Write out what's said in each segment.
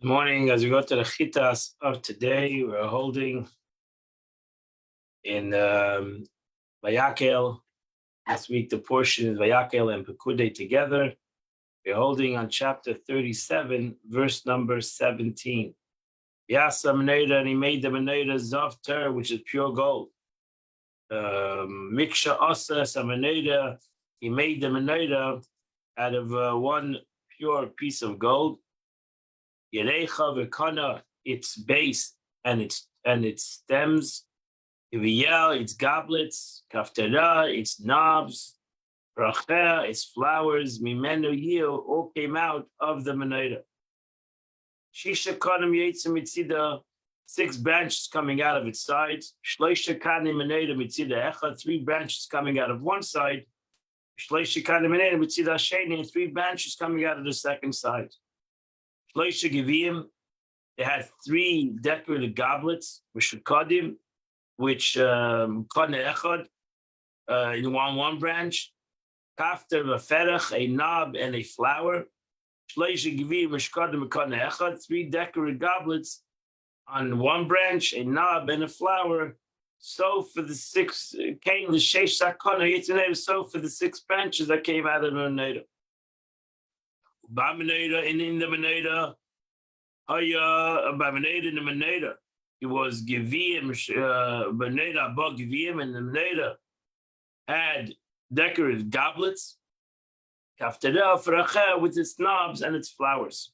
Good morning. As we go to the Chitas of today, we're holding in Vayakel. This week, the portion is Vayakel and Pekudei together. We're holding on chapter 37, verse number 17. Yasa Meneda, and he made the Meneda Zofter, which is pure gold. Miksha Asa Meneda, he made the Meneda out of one pure piece of gold. Yerecha v'kana, its base and its stems. Iviyel, its goblets. Kaftera, its knobs. Rachel, its flowers. Mimenu yil, all came out of the menorah. Shisha kanim yetzim mitzida, 6 branches coming out of its sides. Shloisha kanim menorah mitzida echa, 3 branches coming out of one side. Shloisha kanim menorah mitzida sheni, 3 branches coming out of the second side. Shloisha Givim, they had 3 decorated goblets, Mishkadim, which Kadne Echad, in one branch, Kafter Vaferach, a knob and a flower. Shloisha Givim, Mishkadim, Kadne Echad, 3 decorated goblets on one branch, a knob and a flower. So for the 6 came the Sheish Sakana Yitzaneda, so for the 6 branches that came out of the Meneda. Bameneda and in the Meneda, Bameneda in the Meneda, it was Givim, Meneda above Givim, and the Meneda had decorated goblets, Kaftera Fracheh with its knobs and its flowers.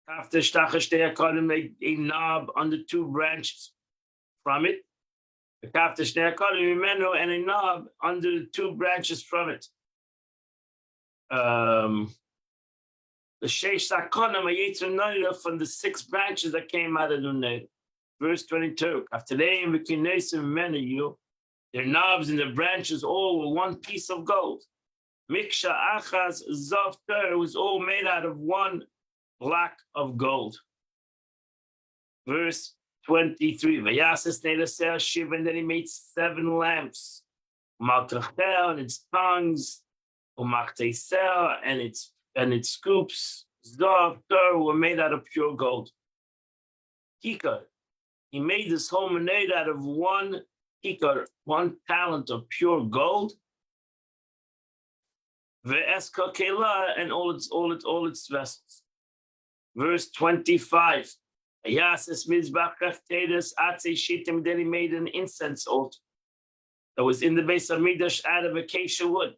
Kafter Shtachashtei Akadim, a knob on the 2 branches from it. Kafter Shtei Akadim Mimenu, and a knob under the 2 branches from it. The Sheish Sakana Mayetzim Noida, from the 6 branches that came out of the Noida. Verse 22. After they their knobs and their branches all were one piece of gold. Miksha Achaz Zofter was all made out of 1 block of gold. Verse 23. Vayasas Neda Shiv, and then he made 7 lamps. Maltachel and its tongues, Umachtesel and its scoops, Zov, were made out of pure gold. Kikar, he made this whole meneda out of 1 kikar, 1 talent of pure gold. Ve'eska kela, and all its vessels. Verse 25. Ayasis mizbach tedes atze shitim, then he made an incense altar that was in the base of Midrash out of acacia wood.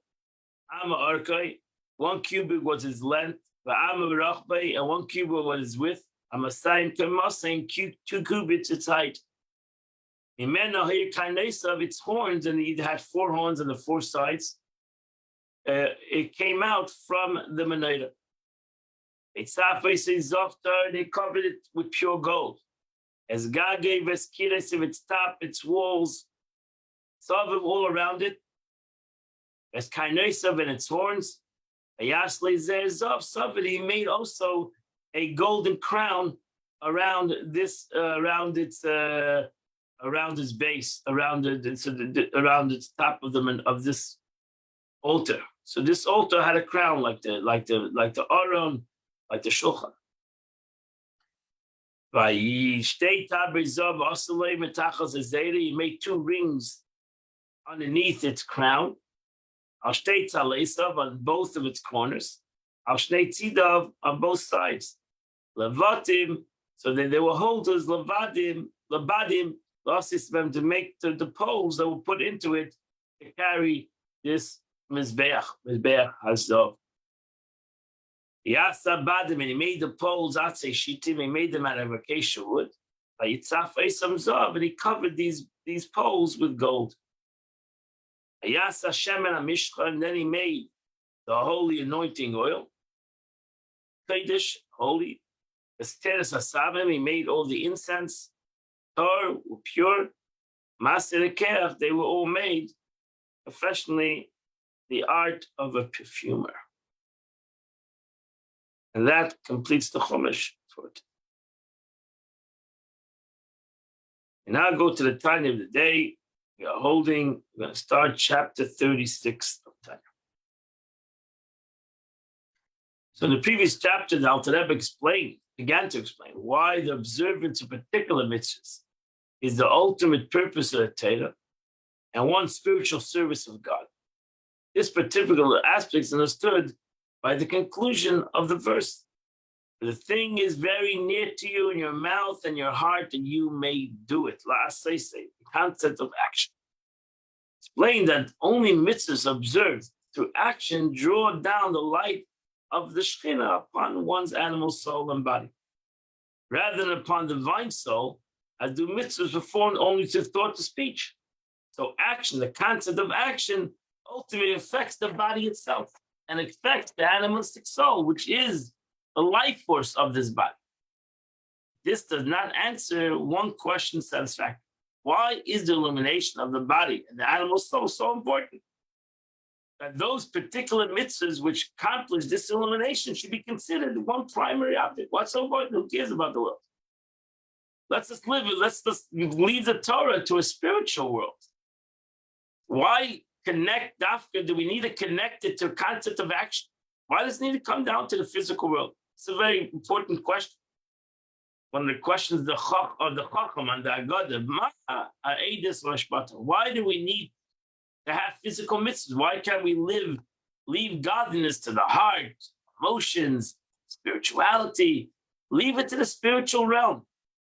Ama arkai, 1 cubit was his length, and 1 cubit was his width. Amasayim Kamasayim, 2 cubits its height. Imena here kindness of its horns, and it had 4 horns on the 4 sides. It came out from the Meneda. They covered it with pure gold. As God gave us kiras of its top, its walls, Saviv all around it. As kindness of its horns. He made also a golden crown around its base, around its top of this altar. So this altar had a crown like the Aron, like the Shulchan. He made 2 rings underneath its crown. On both of its corners. On both sides. Levatim, so they were holders, Levadim, to make the poles that were put into it to carry this Mizbeach Hazov. Yasa Badim, and he made the poles, Atse Shitim, he made them out of acacia wood. And he covered these poles with gold. Ayasa Shemen HaMishcha, and then he made the holy anointing oil. Kodesh, holy. Esteres HaSavim, he made all the incense. Tor, pure. Maser Kerach, they were all made professionally, the art of a perfumer. And that completes the Chumash for it. And now go to the time of the day. We're going to start chapter 36 of Tanya. So in the previous chapter, the Alter Rebbe explained began to explain why the observance of particular mitzvahs is the ultimate purpose of the Torah and one spiritual service of God. This particular aspect is understood by the conclusion of the verse. The thing is very near to you in your mouth and your heart, and you may do it. The concept of action. Explain that only mitzvahs observed through action draw down the light of the Shekhinah upon one's animal soul and body, rather than upon the divine soul, as do mitzvahs performed only through thought to speech. So action, the concept of action, ultimately affects the body itself and affects the animalistic soul, which is the life force of this body. This does not answer one question satisfactorily. Why is the illumination of the body and the animal soul so important? That those particular mitzvahs which accomplish this illumination should be considered one primary object. What's so important? Who cares about the world? Let's just leave the Torah to a spiritual world. Why connect Dafka? Do we need to connect it to a concept of action? Why does it need to come down to the physical world? It's a very important question. One of the questions of the Chacham and the Agadah, why do we need to have physical mitzvahs? Why can't we leave godliness to the heart, emotions, spirituality, leave it to the spiritual realm?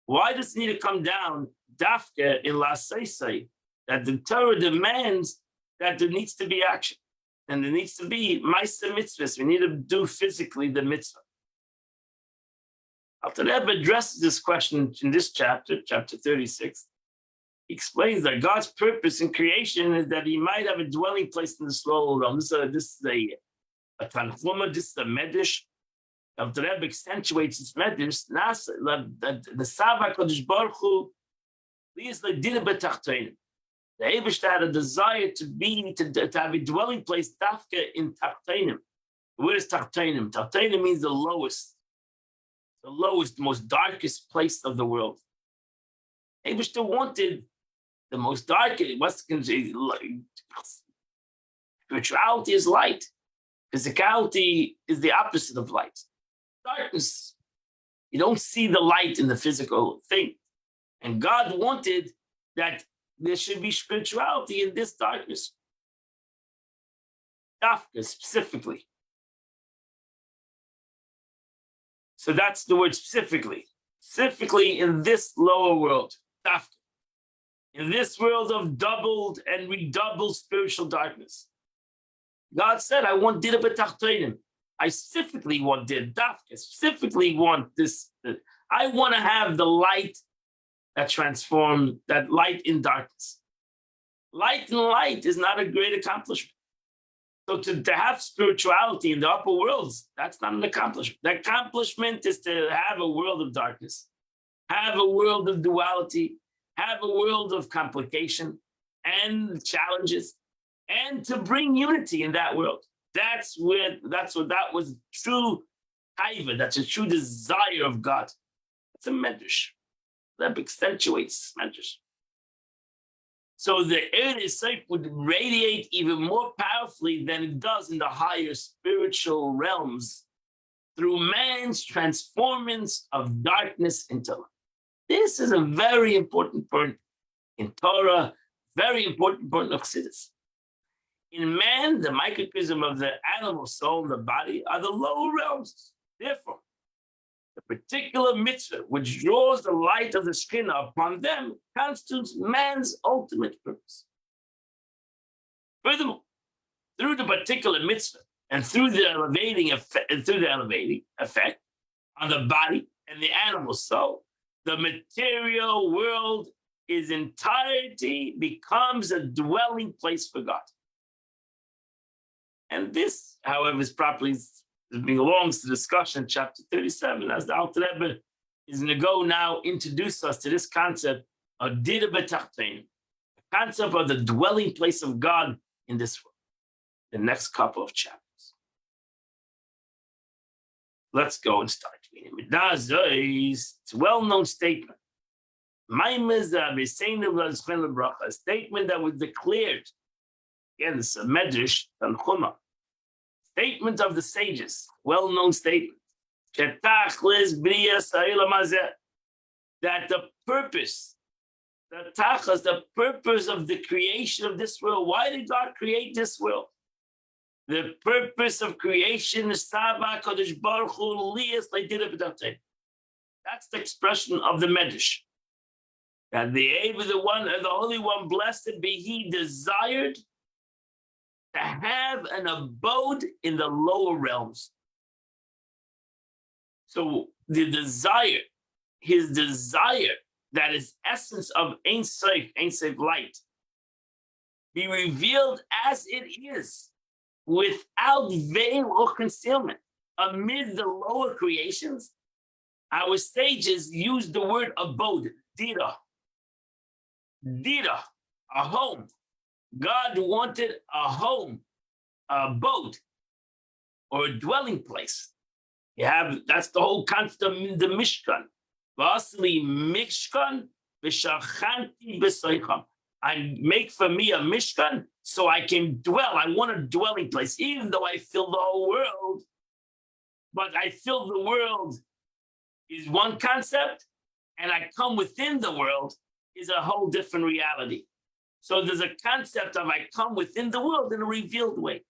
Why does it need to come down, Dafka in La Seisei, that the Torah demands that there needs to be action and there needs to be Maisa mitzvahs? We need to do physically the mitzvah. Alter Rebbe addresses this question in this chapter, chapter 36. He explains that God's purpose in creation is that he might have a dwelling place in the lower realm. This is a Tanchuma, this is a Medrash. Alter Rebbe accentuates this Medrash. The Sava Kodesh Baruch Hu is the Dina B'Tachtonim. The Eibishter had a desire to have a dwelling place, Tafka, in Tachtonim. Where is Tachtonim? Tachtonim means the lowest, most darkest place of the world. Eibishter wanted the most dark. Spirituality is light. Physicality is the opposite of light. Darkness. You don't see the light in the physical thing. And God wanted that there should be spirituality in this darkness. Dafka specifically. So that's the word specifically. Specifically in this lower world. Dafka. In this world of doubled and redoubled spiritual darkness. God said, I want Dina B'Tachtonim. I specifically want Dafka, specifically want this. I want to have the light that transforms, that light in darkness. Light in light is not a great accomplishment. So to have spirituality in the upper worlds, that's not an accomplishment. The accomplishment is to have a world of darkness, have a world of duality, have a world of complication and challenges, and to bring unity in that world. That was true taiva. That's a true desire of God. That's a medrash that accentuates this medrash. So the Eretz Yisrael would radiate even more powerfully than it does in the higher spiritual realms through man's transformance of darkness into light. This is a very important point in Torah, very important point of Chassidus. In man, the microcosm of the animal soul, the body, are the lower realms. Therefore, the particular mitzvah which draws the light of the Shekhinah upon them constitutes man's ultimate purpose. Furthermore, through the particular mitzvah and through the elevating effect on the body and the animal soul, the material world in entirety becomes a dwelling place for God. And this, however, is properly belongs to discussion chapter 37, as the Alter Rebbe is going to go now introduce us to this concept of Dina B'Tachtonim, the concept of the dwelling place of God in this world, the next couple of chapters. Let's go and start reading. It's a well-known statement. A statement that was declared. Again, this is a medrash, Tanchuma. Statement of the sages, well-known statement. Shetachlis Brias Ha'olam Hazeh, that the purpose, the tachas, the purpose of the creation of this world. Why did God create this world? The purpose of creation is Saba Kodesh Baruch Hu Lias Leidina B'Davtei. That's the expression of the Medrash. That the one, the Holy One, blessed be He, desired to have an abode in the lower realms. So the desire, his desire, that is essence of Ein Sof light, be revealed as it is, without veil or concealment, amid the lower creations. Our sages use the word abode, dira. Dira, a home. God wanted a home, a abode, or a dwelling place. That's the whole concept of the Mishkan. Vasli Mishkan v'shachanti b'soicham. I make for me a Mishkan so I can dwell. I want a dwelling place, even though I fill the whole world. But I fill the world is one concept, and I come within the world is a whole different reality. So there's a concept of I come within the world in a revealed way.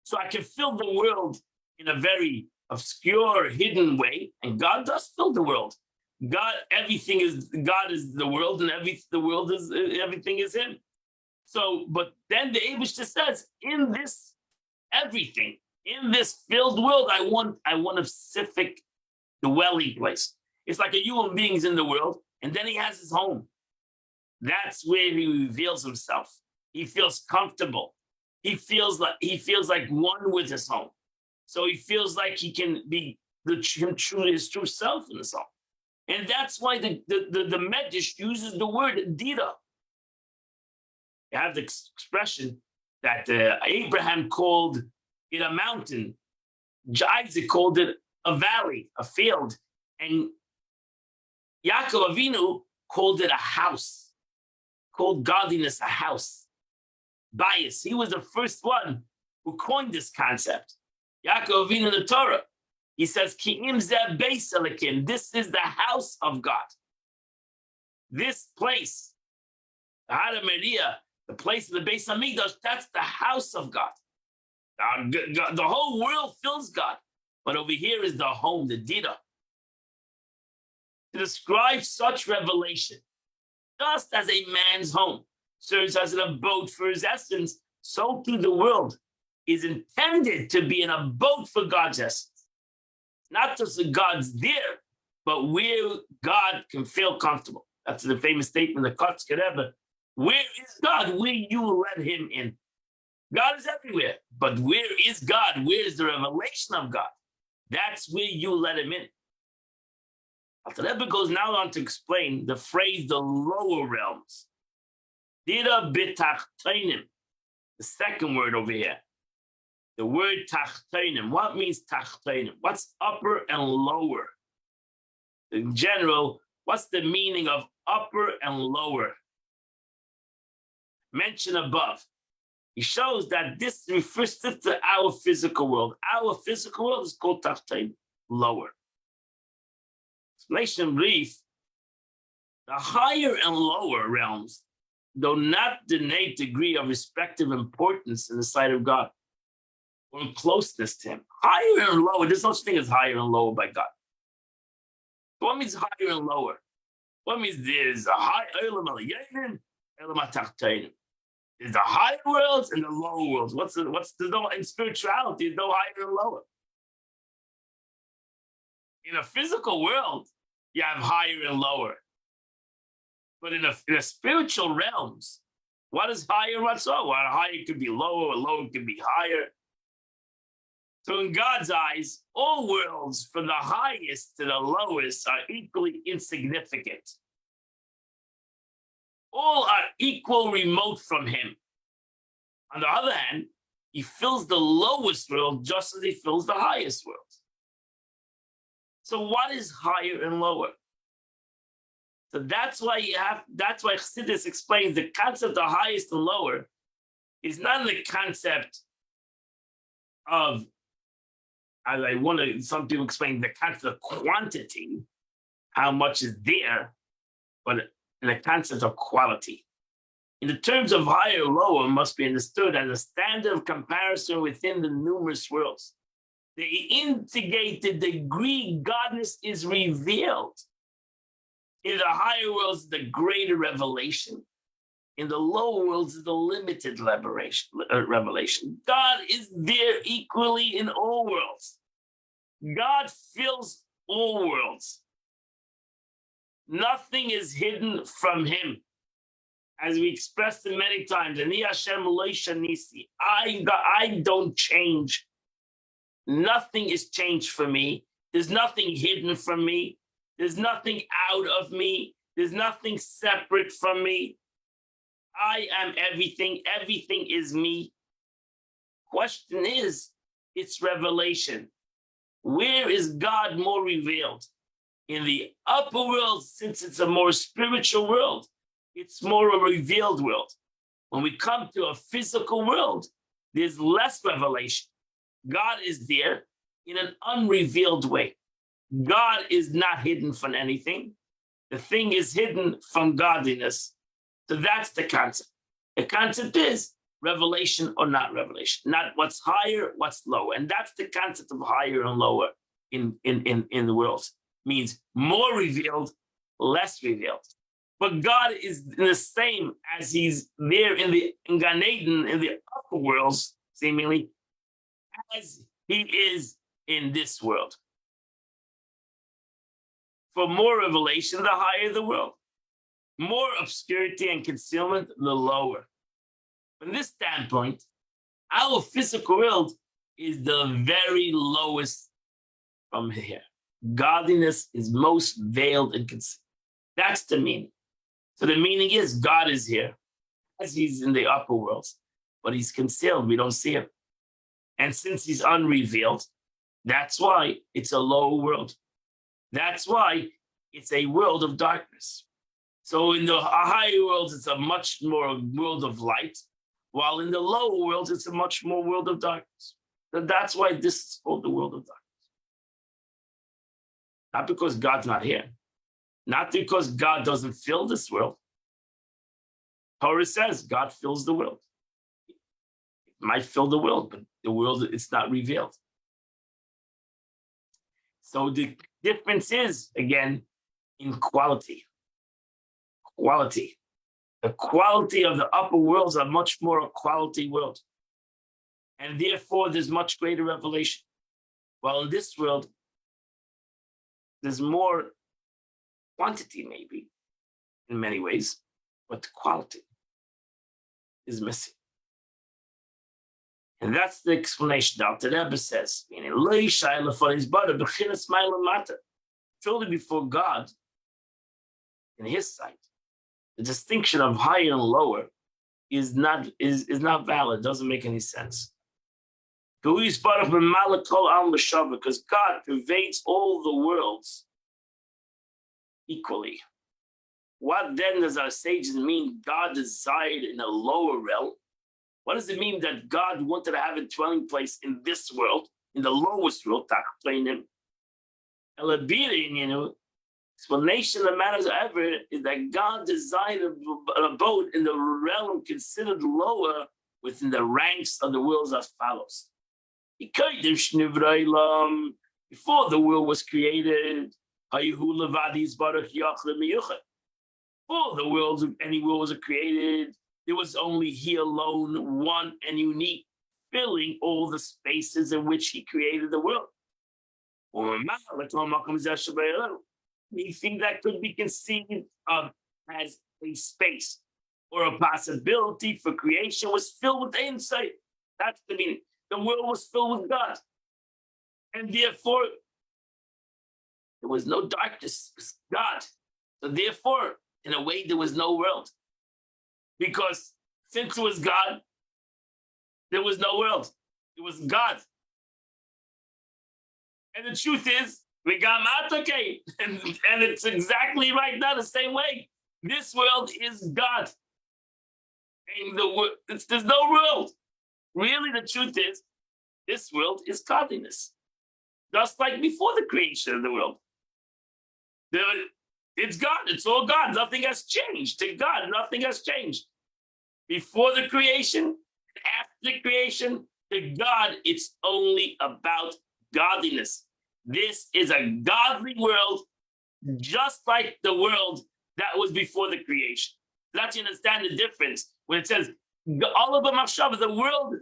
So I can fill the world in a very obscure, hidden way, and God does fill the world. God is the world, and everything is Him. So, but then the Eibishter says, in this everything, in this filled world, I want a specific dwelling place. It's like a human being is in the world, and then he has his home. That's where he reveals himself. He feels comfortable. He feels like one with his home. So he feels like he can be his true self in his home. And that's why the Medrash uses the word dira. You have the expression that Abraham called it a mountain. Isaac called it a valley, a field. And Yaakov Avinu called it a house, called godliness a house. Bias. He was the first one who coined this concept. Yaakov Avinu in the Torah, he says, Ki'im zeh beis Elokim. This is the house of God. This place, the Hara Maria, the place of the Beis Hamikdash, that's the house of God. The whole world fills God. But over here is the home, the Dira. To describe such revelation, just as a man's home serves as an abode for his essence, so too the world is intended to be an abode for God's essence. Not just that God's there, but where God can feel comfortable. That's the famous statement of the Kotzker Rebbe. Where is God? Where you let him in. God is everywhere, but where is God? Where is the revelation of God? That's where you let him in. The Rebbe goes now on to explain the phrase, the lower realms. Dira b'tachteinim, the second word over here. The word tachteinim. What means tachteinim? What's upper and lower? In general, what's the meaning of upper and lower? Mentioned above. He shows that this refers to our physical world. Our physical world is called tachteinim, lower. Explanation brief. The higher and lower realms do not denote degree of respective importance in the sight of God or closeness to him. Higher and lower, there's no such thing as higher and lower by God. What means higher and lower? What means there's a high Olam Elyonim, Olam HaTachteinim. There's the higher worlds and the lower worlds. In spirituality, there's no higher and lower. In a physical world, you have higher and lower. But in a spiritual realms, what is higher and what's lower? Well, higher could be lower, or lower could be higher. So in God's eyes, all worlds from the highest to the lowest are equally insignificant. All are equal remote from him. On the other hand, he fills the lowest world just as he fills the highest world. So what is higher and lower? So that's why Chassidus explains the concept of highest and lower is not the concept of I want to, some people explain the concept of quantity, how much is there, but in the concept of quality. In the terms of higher or lower, must be understood as a standard of comparison within the numerous worlds. The integrated degree godness is revealed. In the higher worlds, the greater revelation. In the lower worlds, the limited revelation. God is there equally in all worlds. God fills all worlds. Nothing is hidden from him. As we expressed it many times, I don't change. Nothing is changed for me. There's nothing hidden from me. There's nothing out of me. There's nothing separate from me. I am everything. Everything is me. Question is, it's revelation. Where is God more revealed? In the upper world, since it's a more spiritual world, it's more a revealed world. When we come to a physical world, there's less revelation. God is there in an unrevealed way. God is not hidden from anything. The thing is hidden from godliness. So that's the concept. The concept is revelation or not revelation, not what's higher, what's lower. And that's the concept of higher and lower in the world. Means more revealed, less revealed. But God is the same as he's there in Gan Eden, in the upper worlds, seemingly, as he is in this world. For more revelation, the higher the world. More obscurity and concealment, the lower. From this standpoint, our physical world is the very lowest from here. Godliness is most veiled and concealed. That's the meaning. So the meaning is God is here, as he's in the upper worlds, but he's concealed. We don't see him. And since he's unrevealed, that's why it's a low world. That's why it's a world of darkness. So in the higher worlds, it's a much more world of light, while in the lower worlds, it's a much more world of darkness. So that's why this is called the world of darkness. Not because God's not here. Not because God doesn't fill this world. Torah says God fills the world. It might fill the world, but the world, it's not revealed. So the difference is, again, in quality. Quality. The quality of the upper worlds are much more a quality world. And therefore, there's much greater revelation. While in this world, there's more quantity, maybe, in many ways, but the quality is missing. And that's the explanation that the Rebbe says. Truly before God, in his sight, the distinction of higher and lower is not valid, doesn't make any sense. Because God pervades all the worlds equally. What then does our sages mean God desired in a lower realm? What does it mean that God wanted to have a dwelling place in this world, in the lowest world, explanation that matters ever is that God designed an abode in the realm considered lower within the ranks of the worlds as follows. Before the world was created, before the world, any world was created, there was only he alone, one and unique, filling all the spaces in which he created the world. Anything that could be conceived of as a space or a possibility for creation was filled with insight. That's the meaning. The world was filled with God. And therefore, there was no darkness. It was God. So therefore, in a way, there was no world. Because since it was God, there was no world. It was God. And the truth is, we got Matake. And it's exactly right now the same way. This world is God. And there's no world. Really, the truth is, this world is godliness. just like before the creation of the world. It's God. It's all God. Nothing has changed. To God, nothing has changed. Before the creation, after the creation, to God, it's only about godliness. This is a godly world, just like the world that was before the creation. That's you understand the difference when it says all of them, the world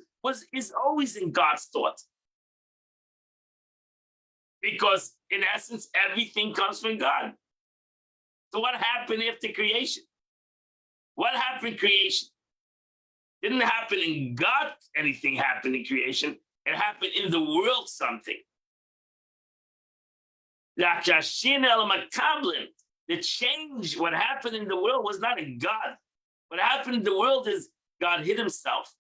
is always in God's thought. Because in essence, everything comes from God. So what happened after creation? What happened in creation? Didn't happen in God, anything happened in creation. It happened in the world something. The change, what happened in the world was not in God. What happened in the world is God hid himself.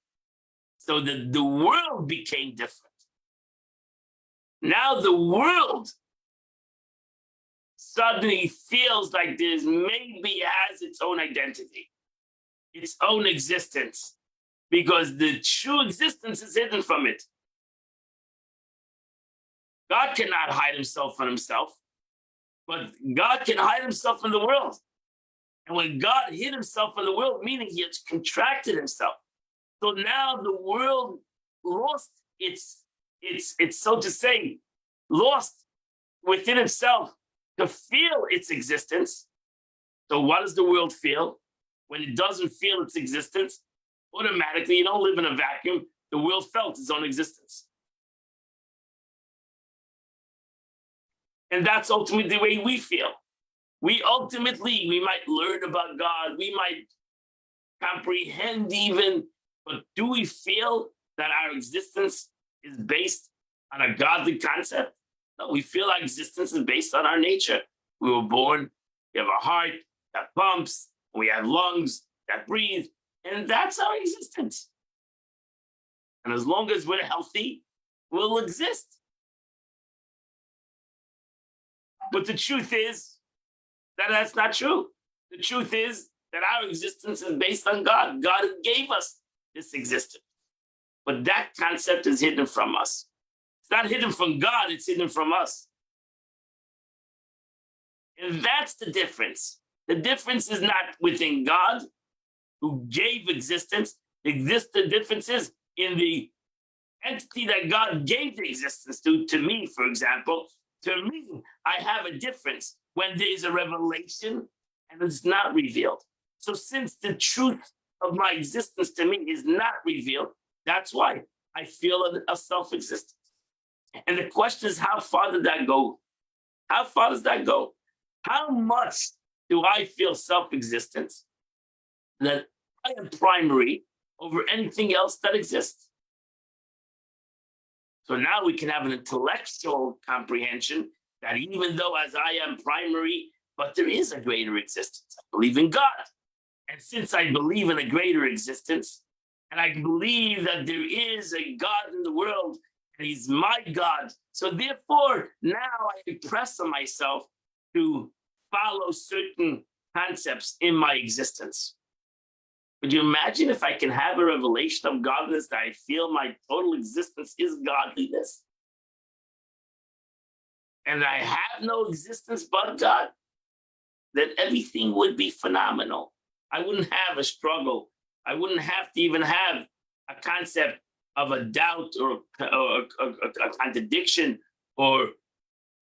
So the world became different. Now the world suddenly feels like there's maybe has its own identity, its own existence, because the true existence is hidden from it. God cannot hide himself from himself, but God can hide himself from the world. And when God hid himself from the world, meaning he has contracted himself. So now the world lost its so to say, lost within itself to feel its existence. So what does the world feel? When it doesn't feel its existence, automatically, you don't live in a vacuum. The world felt its own existence. And that's ultimately the way we feel. We might learn about God, we might comprehend even, but do we feel that our existence is based on a godly concept? No, we feel our existence is based on our nature. We were born, we have a heart that pumps, we have lungs that breathe, and that's our existence. And as long as we're healthy, we'll exist. But the truth is that that's not true. The truth is that our existence is based on God. God gave us this existence. But that concept is hidden from us. It's not hidden from God, it's hidden from us. And that's the difference. The difference is not within God, who gave existence. The difference is in the entity that God gave the existence to me, for example. To me, I have a difference when there's a revelation and it's not revealed. So since the truth of my existence to me is not revealed, that's why I feel a self-existence. And the question is, how far did that go? How far does that go? How much do I feel self-existence that I am primary over anything else that exists? So now we can have an intellectual comprehension that even though as I am primary, but there is a greater existence. I believe in God. And since I believe in a greater existence, and I believe that there is a God in the world, and he's my God, so therefore now I impress on myself to follow certain concepts in my existence. Could you imagine if I can have a revelation of godliness that I feel my total existence is godliness? And I have no existence but God? Then everything would be phenomenal. I wouldn't have a struggle. I wouldn't have to even have a concept of a doubt or a contradiction or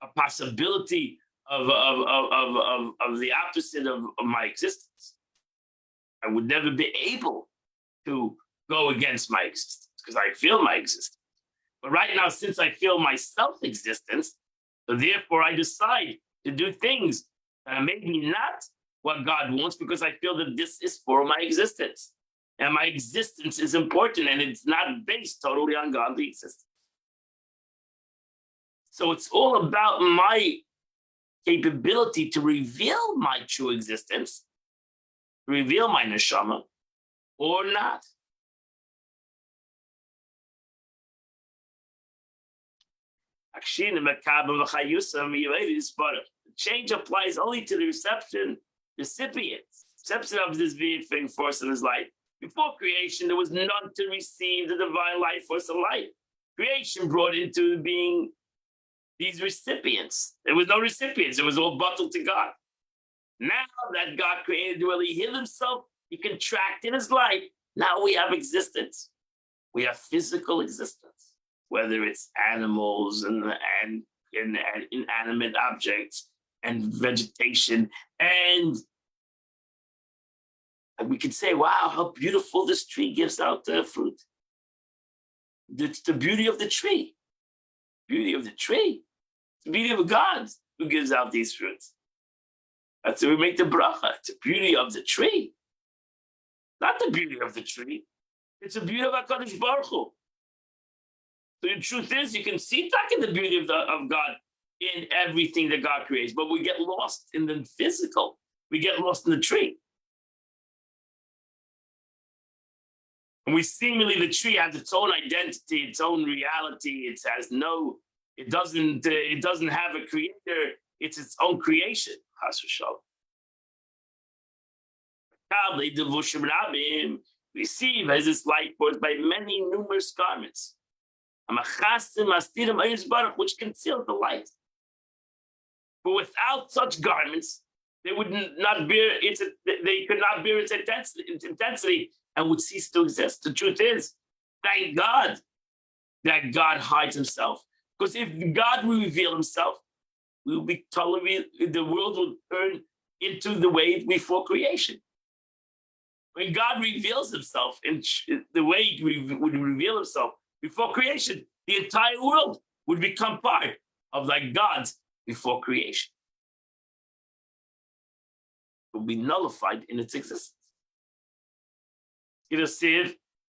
a possibility of the opposite of my existence. I would never be able to go against my existence because I feel my existence. But right now, since I feel my self-existence, so therefore I decide to do things that are maybe not what God wants because I feel that this is for my existence. And my existence is important and it's not based totally on godly existence. So it's all about my capability to reveal my true existence, reveal my neshama, or not. The change applies only to the recipient of this being force in his life. Before creation, there was none to receive the divine life force of life. Creation brought into being these recipients. There was no recipients. It was all bottled to God. Now that God created the world, he hid himself, he contracted his life. Now we have existence. We have physical existence, whether it's animals and inanimate objects and vegetation. And we could say, wow, how beautiful this tree gives out the fruit. It's the beauty of the tree. Beauty of the tree. It's the beauty of God who gives out these fruits. That's why we make the bracha. It's the beauty of the tree. Not the beauty of the tree. It's the beauty of HaKadosh Baruch Hu. So the truth is, you can see back in the beauty of God in everything that God creates, but we get lost in the physical. We get lost in the tree. And we seemingly, the tree has its own identity, its own reality. It doesn't have a creator. It's its own creation. Receive as its light forth by many numerous garments, which conceal the light. But without such garments, they would not bear its. They could not bear its intensity and would cease to exist. The truth is, thank God that God hides himself. Because if God will reveal himself, we will be totally, the world will turn into the way before creation. When God reveals himself in the way he would reveal himself before creation, the entire world would become part of like God's before creation. It will be nullified in its existence.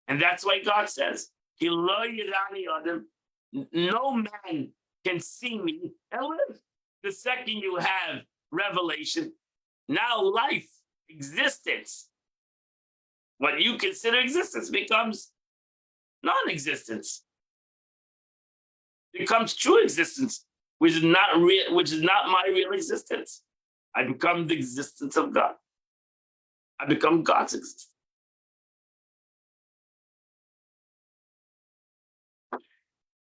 And that's why God says, no man can see me and live. The second you have revelation, now life, existence, what you consider existence becomes non-existence. Becomes true existence, which is not real, which is not my real existence. I become the existence of God. I become God's existence.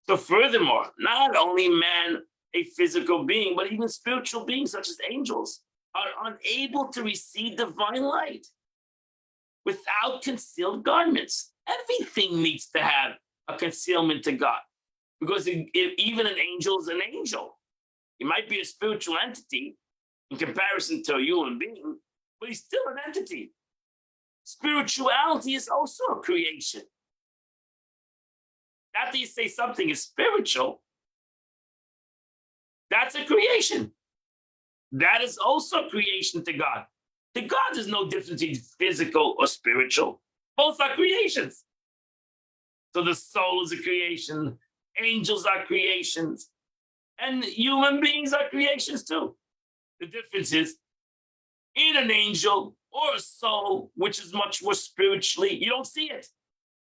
So furthermore, not only man, a physical being, but even spiritual beings such as angels are unable to receive divine light without concealed garments. Everything needs to have a concealment to God. Because even an angel is an angel. He might be a spiritual entity in comparison to a human being, but he's still an entity. Spirituality is also a creation. After you say something is spiritual, that's a creation. That is also creation to God. To God, there's no difference between physical or spiritual. Both are creations. So the soul is a creation, angels are creations, and human beings are creations too. The difference is in an angel or a soul, which is much more spiritually, you don't see it.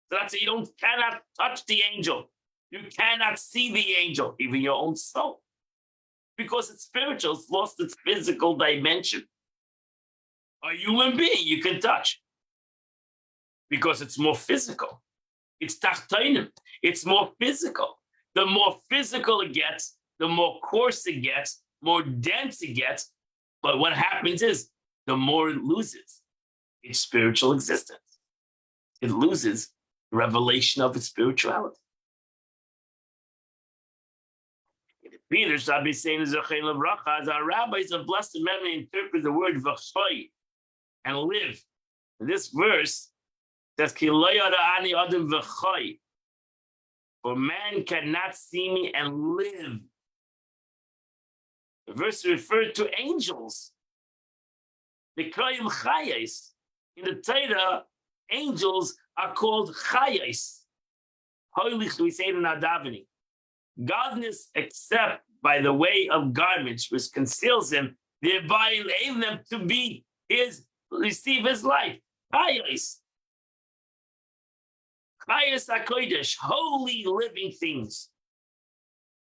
So that's it. You cannot touch the angel. You cannot see the angel, even your own soul. Because it's spiritual, it's lost its physical dimension. A human being you can touch because it's more physical. It's tachtonim. It's more physical. The more physical it gets, the more coarse it gets, more dense it gets. But what happens is the more it loses its spiritual existence. It loses revelation of its spirituality. Peter should be saying as our rabbis of blessed memory interpret the word v'choy and live. In this verse says, Ki lo yara'ani adam v'choy, for man cannot see me and live. The verse referred to angels. The kroyim chayes. In the Torah, angels are called chayes. Hoylich, we say it in our davening. Godness except by the way of garments, which conceals him, thereby enabling them to be receive his life. Chayes. Chayes HaKodesh, holy living things.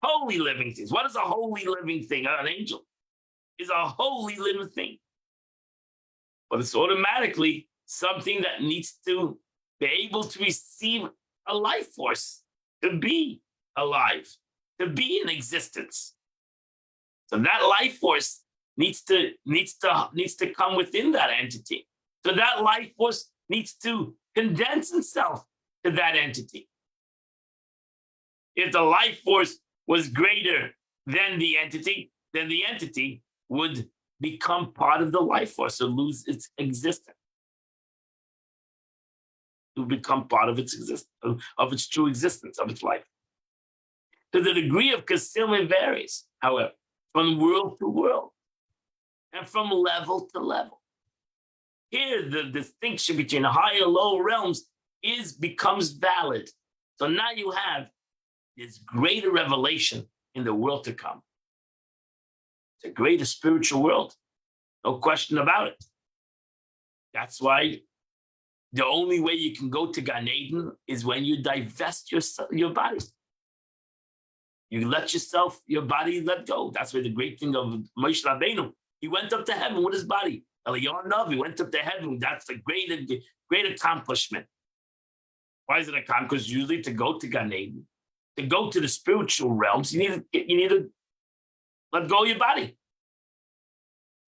Holy living things. What is a holy living thing? An angel is a holy living thing. But it's automatically something that needs to be able to receive a life force, to be alive. to be in existence. So that life force needs to come within that entity. So that life force needs to condense itself to that entity. If the life force was greater than the entity, then the entity would become part of the life force or lose its existence. To become part of its existence, of its true existence, of its life. So the degree of concealment varies, however, from world to world and from level to level. Here, the distinction between high and low realms becomes valid. So now you have this greater revelation in the world to come. It's a greater spiritual world, no question about it. That's why the only way you can go to Gan Eden is when you divest your body. You let your body let go. That's where the great thing of Moshe Rabbeinu, he went up to heaven with his body. Eliyahu Navi went up to heaven. That's a great accomplishment. Why is it accomplishment? Because usually to go to Gan Eden, to go to the spiritual realms, you need to let go of your body.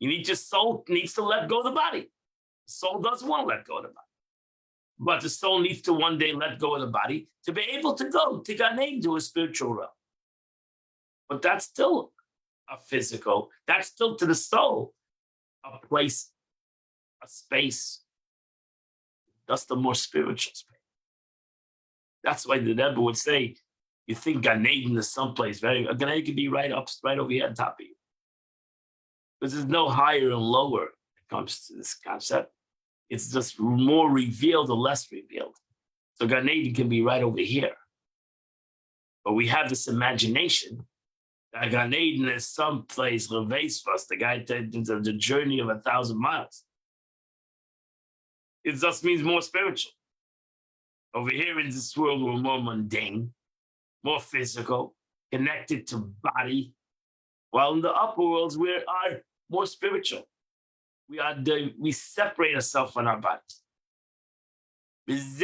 Your soul needs to let go of the body. The soul doesn't want to let go of the body. But the soul needs to one day let go of the body to be able to go to Gan Eden, to a spiritual realm. But that's still a physical, that's still to the soul, a place, a space. That's the more spiritual space. That's why the Rebbe would say, you think Gan Eden is someplace, Gan Eden could be right over here on top of you. Because there's no higher and lower when it comes to this concept. It's just more revealed or less revealed. So Gan Eden can be right over here. But we have this imagination that Gan Eden is someplace, Leveis for us, the guy did the journey of 1,000 miles. It just means more spiritual. Over here in this world, we're more mundane, more physical, connected to body, while in the upper worlds, we are more spiritual. We separate ourselves from our bodies. This is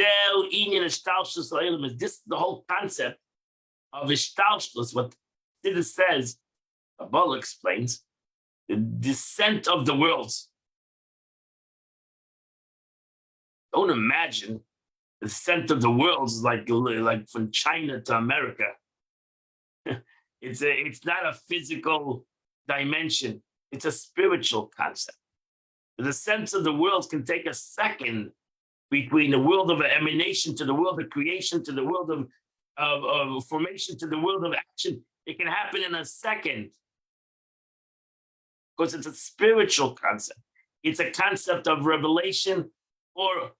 the whole concept of Ishtalshlus, what Siddur says, Kabbalah explains, the descent of the worlds. Don't imagine the descent of the worlds is like from China to America. It's not a physical dimension. It's a spiritual concept. The sense of the worlds can take a second between the world of emanation to the world of creation to the world of formation to the world of action. It can happen in a second because it's a spiritual concept. It's a concept of revelation or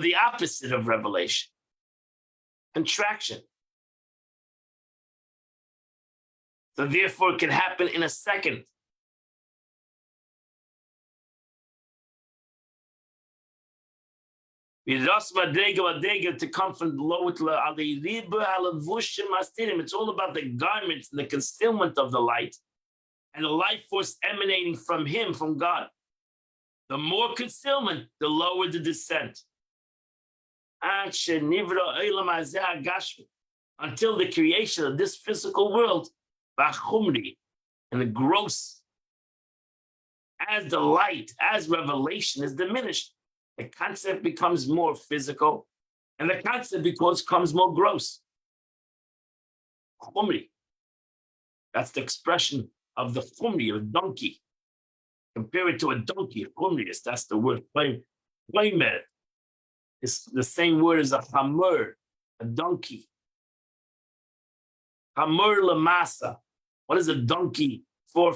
the opposite of revelation, contraction. So therefore, it can happen in a second. To come from the lower to the it's all about the garments and the concealment of the light and the life force emanating from him, from God. The more concealment, the lower the descent. Until the creation of this physical world, and the gross, as the light, as revelation is diminished, the concept becomes more physical, and the concept becomes more gross. Chumri. That's the expression of the chumri, of a donkey. Compare it to a donkey, chumrius. That's the word. Playmer. It's the same word as a hamur, a donkey. Hamur lamasa. What is a donkey for?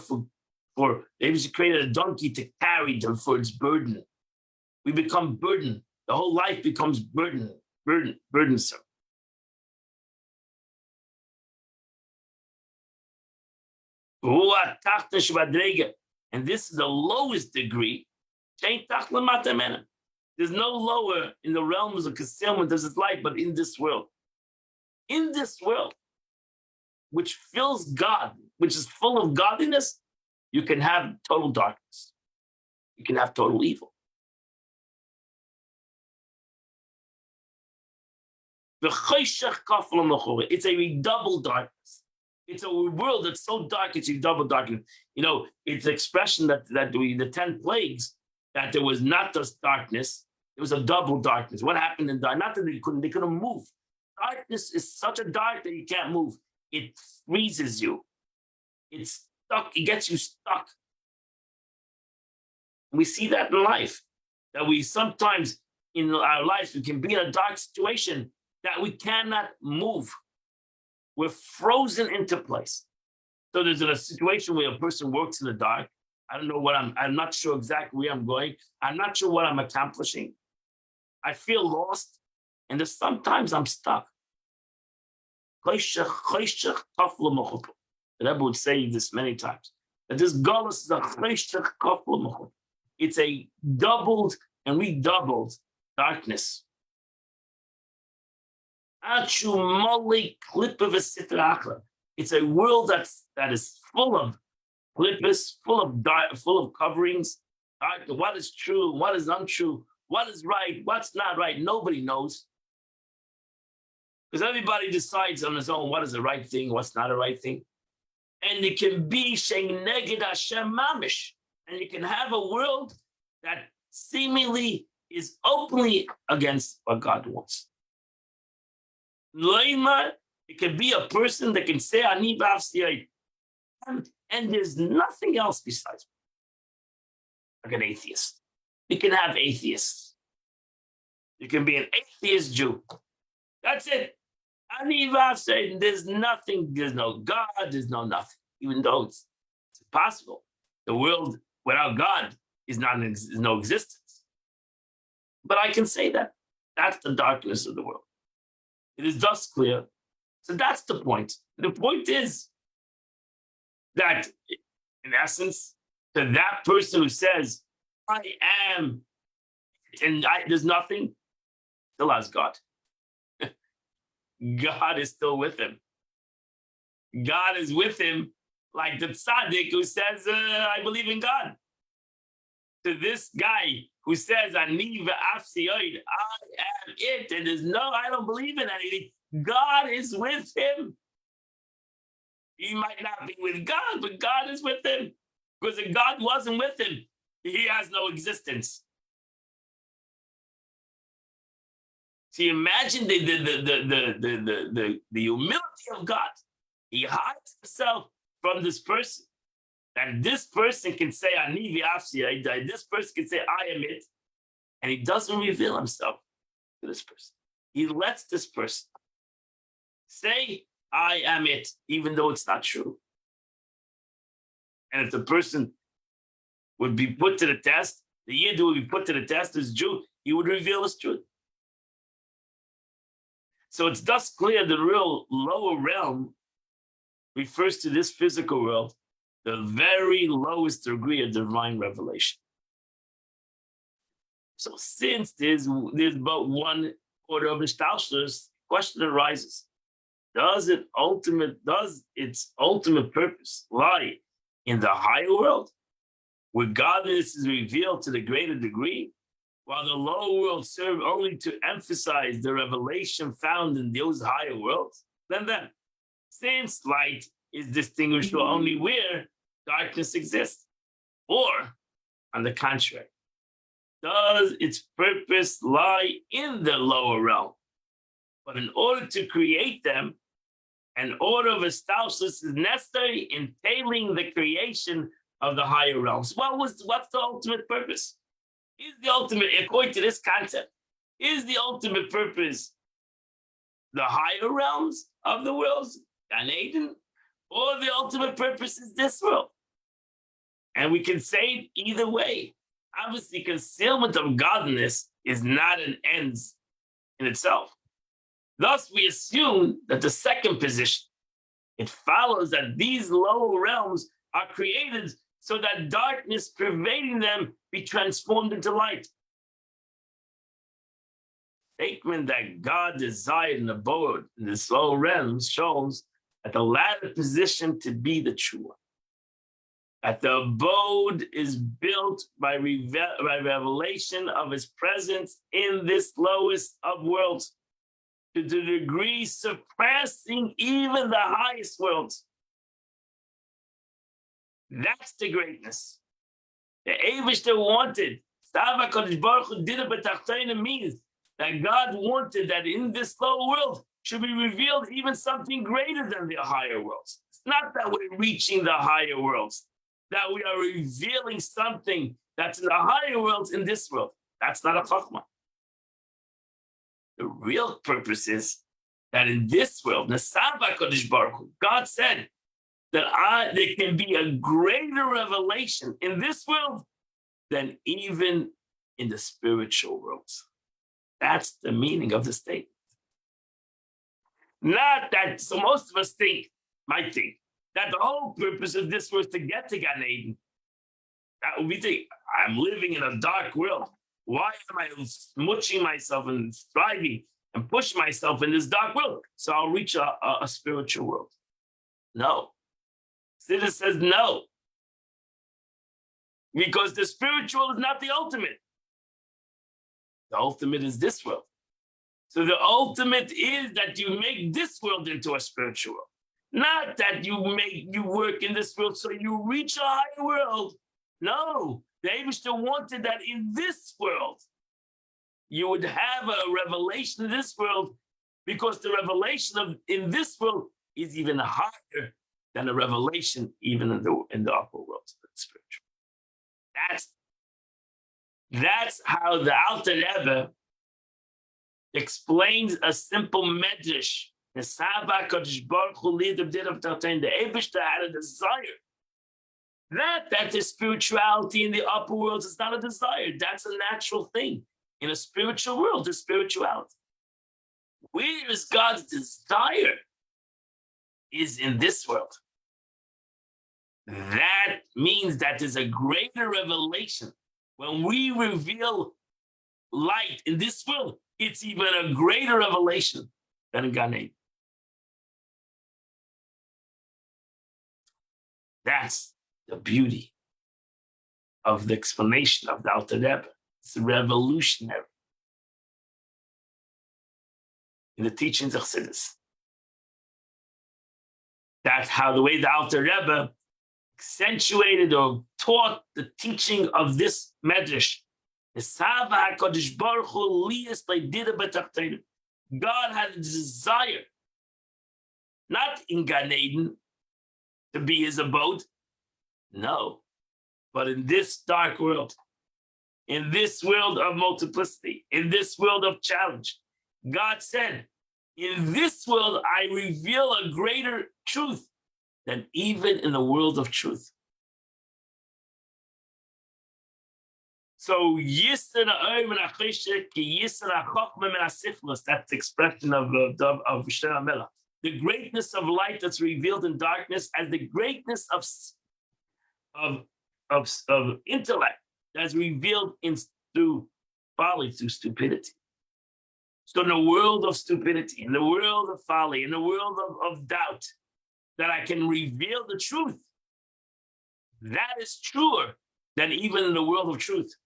Maybe she created a donkey to carry them for its burden. We become burdened. The whole life becomes burdensome. And this is the lowest degree. There's no lower in the realms of concealment of this life, but in this world. In this world, which fills God, which is full of godliness, you can have total darkness. You can have total evil. It's a redoubled darkness. It's a world that's so dark, it's a double darkness. It's the expression the 10 plagues, that there was not just darkness, it was a double darkness. What happened in dark? Not that they couldn't move. Darkness is such a dark that you can't move. It freezes you. It's stuck, it gets you stuck. We see that in life, that we sometimes in our lives, we can be in a dark situation that we cannot move. We're frozen into place. So there's a situation where a person works in the dark. I don't know I'm not sure exactly where I'm going. I'm not sure what I'm accomplishing. I feel lost. And there's sometimes I'm stuck. The Rebbe would say this many times, that this galus is a it's a doubled and redoubled darkness. It's a world that is full of clippers, full of dark, full of coverings. What is true? What is untrue? What is right? What's not right? Nobody knows, because everybody decides on his own what is the right thing, what's not a right thing. And it can be Neged Hashem Mamish, and you can have a world that seemingly is openly against what God wants. Loima, it can be a person that can say Ani B'Avsiyai, and there's nothing else besides like an atheist. You can have atheists. You can be an atheist Jew. That's it. Ani B'Avsiyai, there's nothing, there's no God, there's no nothing, even though it's possible. The world without God is no existence. But I can say that. That's the darkness of the world. It is thus clear. So that's the point. The point is that, in essence, to that person who says, I am, and there's nothing, still has God. God is still with him. God is with him, like the tzaddik who says, I believe in God. To this guy who says, Ani v'afsiyoid, I am it, and I don't believe in anything. God is with him. He might not be with God, but God is with him. Because if God wasn't with him, he has no existence. See, imagine the humility of God. He hides himself from this person. That this person can say, Ani v'afsiyoid, this person can say, I am it. And he doesn't reveal himself to this person. He lets this person say, I am it, even though it's not true. And if the person would be put to the test, the Yid would be put to the test as Jew, he would reveal his truth. So it's thus clear the real lower realm refers to this physical world, the very lowest degree of divine revelation. So since there's but one order of Ishtalshelus, question arises. Does its ultimate purpose lie in the higher world, where godliness is revealed to the greater degree, while the lower world serve only to emphasize the revelation found in those higher worlds? Then, since light is distinguishable only where darkness exists, or on the contrary, does its purpose lie in the lower realm? But in order to create them, an order of Ishtalshelus is necessary, entailing the creation of the higher realms. What's the ultimate purpose? Is the ultimate, according to this concept, is the ultimate purpose the higher realms of the worlds, Gan Eden, or the ultimate purpose is this world? And we can say it either way. Obviously, concealment of godliness is not an end in itself. Thus, we assume that the second position, it follows that these lower realms are created so that darkness pervading them be transformed into light. Statement that God desired an abode in this lower realms shows that the latter position to be the true one. That the abode is built by revelation of his presence in this lowest of worlds, to the degree surpassing even the highest worlds. That's the greatness. The Eivishter wanted. Stava Kodesh Baruch Hu did it, but Tachtayna means that God wanted that in this lower world should be revealed even something greater than the higher worlds. It's not that we're reaching the higher worlds, that we are revealing something that's in the higher worlds in this world. That's not a chachma. The real purpose is that in this world, Nesava Kodesh Baruch Hu, God said that there can be a greater revelation in this world than even in the spiritual worlds. That's the meaning of the statement. Not that, so most of us might think, that the whole purpose of this was to get to Gan Eden. That we think, I'm living in a dark world. Why am I smushing myself and striving and push myself in this dark world? So I'll reach a spiritual world. No. Siddur says no. Because the spiritual is not the ultimate. The ultimate is this world. So the ultimate is that you make this world into a spiritual world. Not that you work in this world so you reach a higher world. No, the Eibishter wanted that in this world, you would have a revelation in this world, because the revelation in this world is even higher than a revelation even in the upper world, spiritual. That's how the Alter Rebbe explains a simple medrash. The Eibishter had a desire. That the spirituality in the upper worlds is not a desire. That's a natural thing. In a spiritual world, there's spirituality. Where is God's desire? Is in this world. That means that there's a greater revelation. When we reveal light in this world, it's even a greater revelation than in Gan Eden. That's the beauty of the explanation of the Alter Rebbe. It's revolutionary in the teachings of Chassidus. That's how the way the Alter Rebbe accentuated or taught the teaching of this medrash. God had a desire, not in Gan Eden to be his abode, no, but in this dark world, in this world of multiplicity, in this world of challenge. God said, in this world, I reveal a greater truth than even in the world of truth. So, that's the expression of Shlomo Melech. The greatness of light that's revealed in darkness, and the greatness of intellect that's revealed through folly, through stupidity. So in the world of stupidity, in the world of folly, in the world of doubt, that I can reveal the truth. That is truer than even in the world of truth.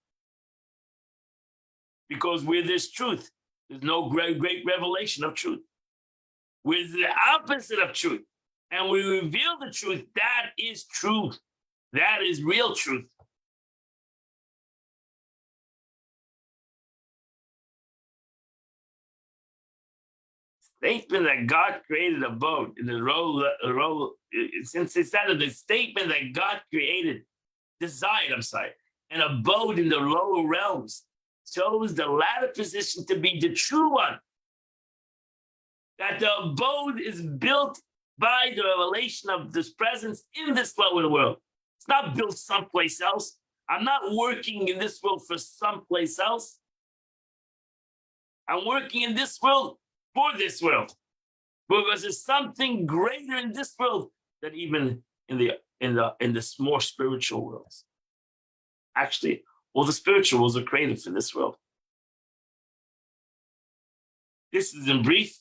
Because where there's truth, there's no great revelation of truth. Where the opposite of truth, and we reveal the truth, that is truth. That is real truth. Statement that God created a boat in the role, since it said the statement that God desired, an abode in the lower realms, shows the latter position to be the true one. That the abode is built by the revelation of this presence in this lower world. It's not built someplace else. I'm not working in this world for someplace else. I'm working in this world for this world, because there's something greater in this world than even in the more spiritual worlds. Actually, all the spiritual worlds are created for this world. This is in brief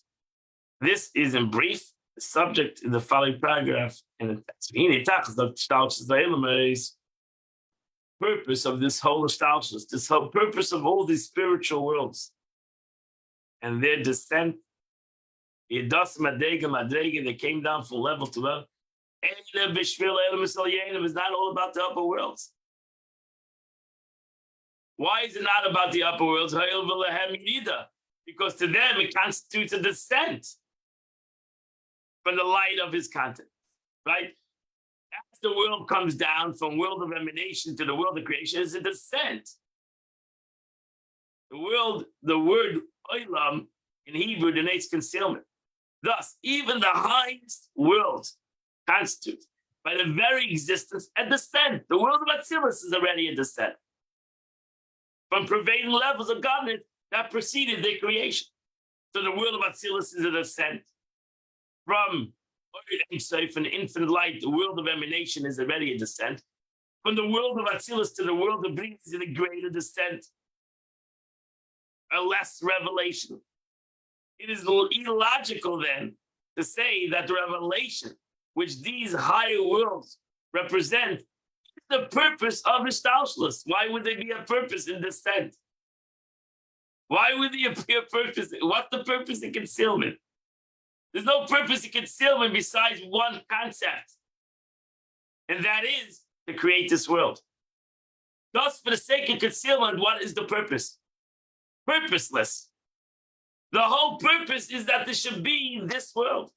the subject in the following paragraph in the text. The purpose of this whole Stalshus, this whole purpose of all these spiritual worlds and their descent, they came down from level to level. It's not all about the upper worlds. Why is it not about the upper worlds? Because to them it constitutes a descent from the light of his content, right? As the world comes down from world of emanation to the world of creation, it's a descent. The word olam in Hebrew denotes concealment. Thus, even the highest worlds constitute, by the very existence, a descent. The world of Atzilus is already a descent from prevailing levels of godliness that preceded their creation. So the world of Atzilus is a descent. From an infinite light, the world of emanation is already a descent. From the world of Atzilus to the world of being is a greater descent, a less revelation. It is illogical then to say that the revelation which these higher worlds represent is the purpose of Ishtalshlus. Why would there be a purpose in descent? Why would there be a purpose? What's the purpose in concealment? There's no purpose in concealment besides one concept, and that is to create this world. Thus, for the sake of concealment, what is the purpose? Purposeless. The whole purpose is that there should be this world.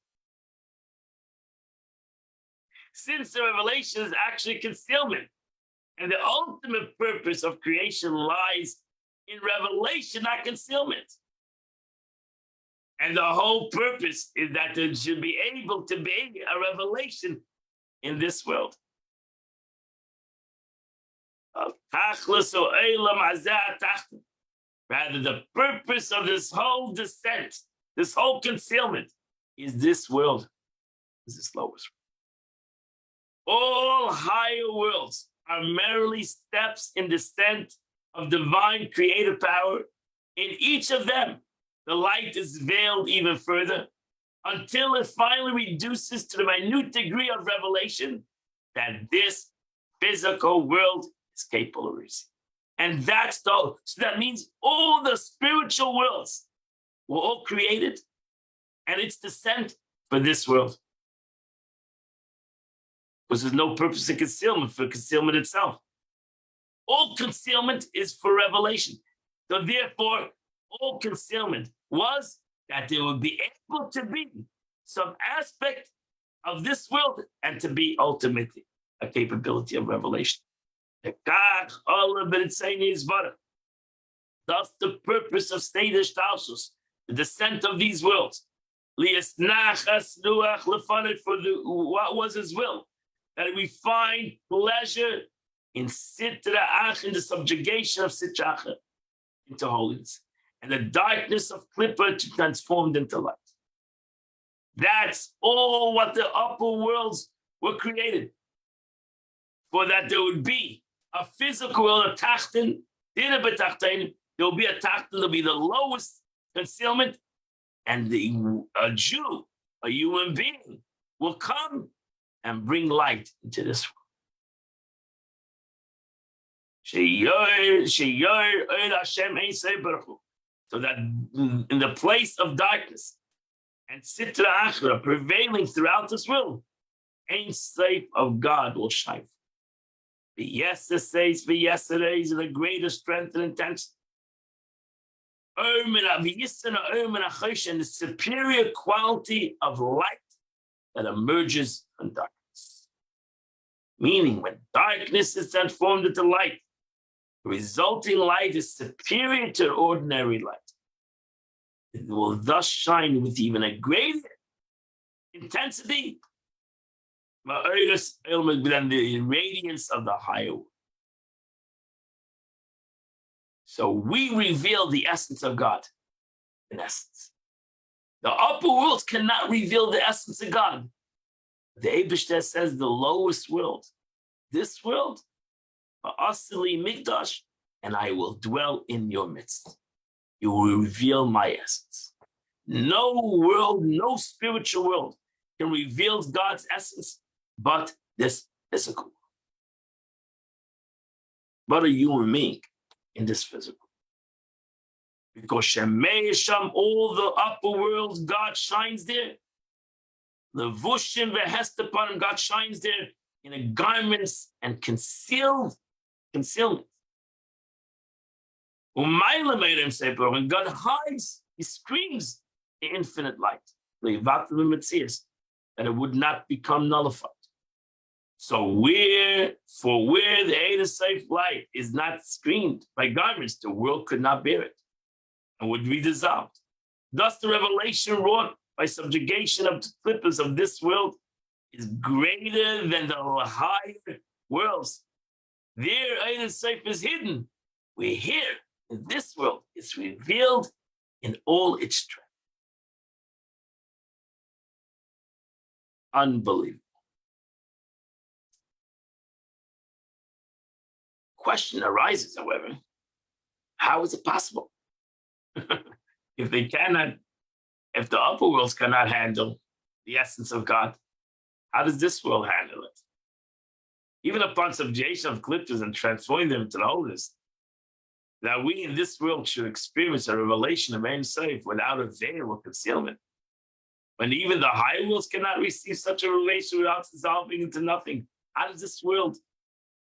Since the revelation is actually concealment, and the ultimate purpose of creation lies in revelation, not concealment. And the whole purpose is that there should be able to be a revelation in this world. Rather, the purpose of this whole descent, this whole concealment, is this world, is this lowest world. All higher worlds are merely steps in descent of divine creative power. In each of them, the light is veiled even further until it finally reduces to the minute degree of revelation that this physical world is capable of receiving. And that's so that means all the spiritual worlds were all created, and it's descent for this world. Because there's no purpose in concealment for concealment itself. All concealment is for revelation. So therefore, all concealment was that there would be able to be some aspect of this world and to be ultimately a capability of revelation. Thus, the purpose of state Ishtalshlus, the descent of these worlds, for what was his will, that we find pleasure in Sitra in the subjugation of Sitra into holiness, and the darkness of Klippa to transformed into light. That's all what the upper worlds were created for, that there would be a physical world, a tachten, there will be a tachten, there will be the lowest concealment, and a Jew, a human being, will come and bring light into this world. So that in the place of darkness and Sitra Achra prevailing throughout this world, Ein Sof of God will shine. The yesterdays, the yesterdays are the greater strength and intensity. And the superior quality of light that emerges from darkness. Meaning, when darkness is transformed into light, the resulting light is superior to ordinary light. It will thus shine with even a greater intensity than the radiance of the higher world. So we reveal the essence of God, in essence. The upper worlds cannot reveal the essence of God. The Eibishter says the lowest world, this world, Asili Mikdash, and I will dwell in your midst. You will reveal my essence. No world, no spiritual world can reveal God's essence but this physical world. But a human being in this physical. Because Shemei Sham, all the upper worlds, God shines there. Levushim vehest upon him. God shines there in a garments and concealment. When God hides, He screams the infinite light. That it would not become nullified. So where the Ein Sof light is not screened by garments, the world could not bear it and would be dissolved. Thus the revelation wrought by subjugation of the clippers of this world is greater than the higher worlds. There Ein Sof is hidden. We're here in this world. It's revealed in all its strength. Unbelievable. Question arises, however, how is it possible? If the upper worlds cannot handle the essence of God, how does this world handle it? Even upon subjugation of clippers and transforming them into the holiness, that we in this world should experience a revelation of Ein Sof without a veil or concealment. When even the higher worlds cannot receive such a revelation without dissolving into nothing, how does this world,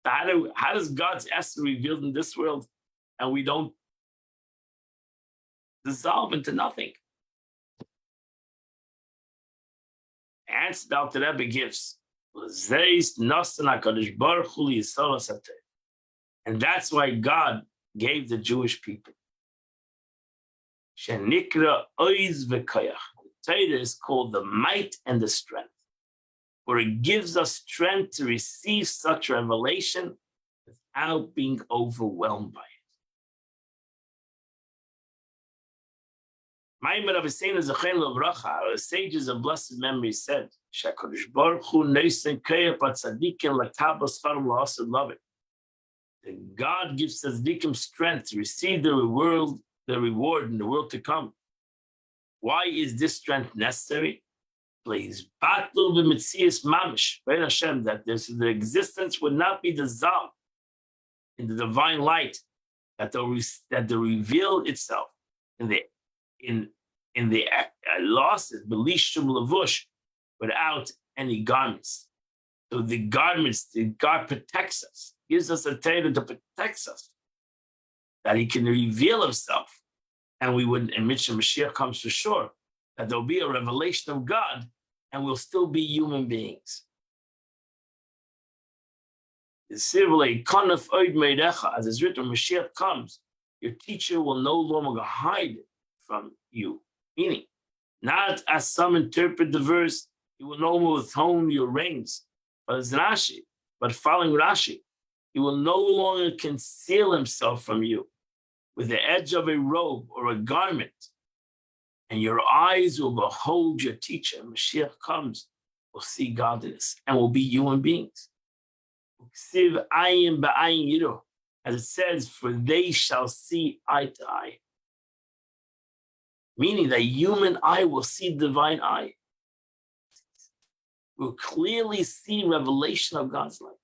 how does God's essence revealed in this world and we don't dissolve into nothing? The answer the Alter Rebbe gives, and that's why God gave the Jewish people. Shenikra oiz v'koyach. The Torah is called the might and the strength, where it gives us strength to receive such revelation without being overwhelmed by it. Maimon of Hussein Zachain Lavracha, our sages of blessed memory said, Shakadosh Baruch Hu Neisen Koyach Batzadikim Latabas Farim La'asad Lovit. That God gives tzaddikim strength to receive the reward in the world to come. Why is this strength necessary? Please, battle the mitzias mamish, right Hashem, that the existence would not be dissolved in the divine light, that the revealed itself in the losses, belishum lavush, without any garments. So the garments, God protects us, gives us a Torah to protect us, that He can reveal Himself. And Mitzvah Mashiach comes for sure, that there'll be a revelation of God and we'll still be human beings. As it's written, Mashiach comes, your teacher will no longer hide it from you. Meaning, not as some interpret the verse, he will no longer withhold your reins, but as Rashi, but following Rashi, he will no longer conceal himself from you with the edge of a robe or a garment, and your eyes will behold your teacher. Mashiach comes, will see godliness, and will be human beings. As it says, for they shall see eye to eye. Meaning that human eye will see divine eye. We'll clearly see revelation of God's light.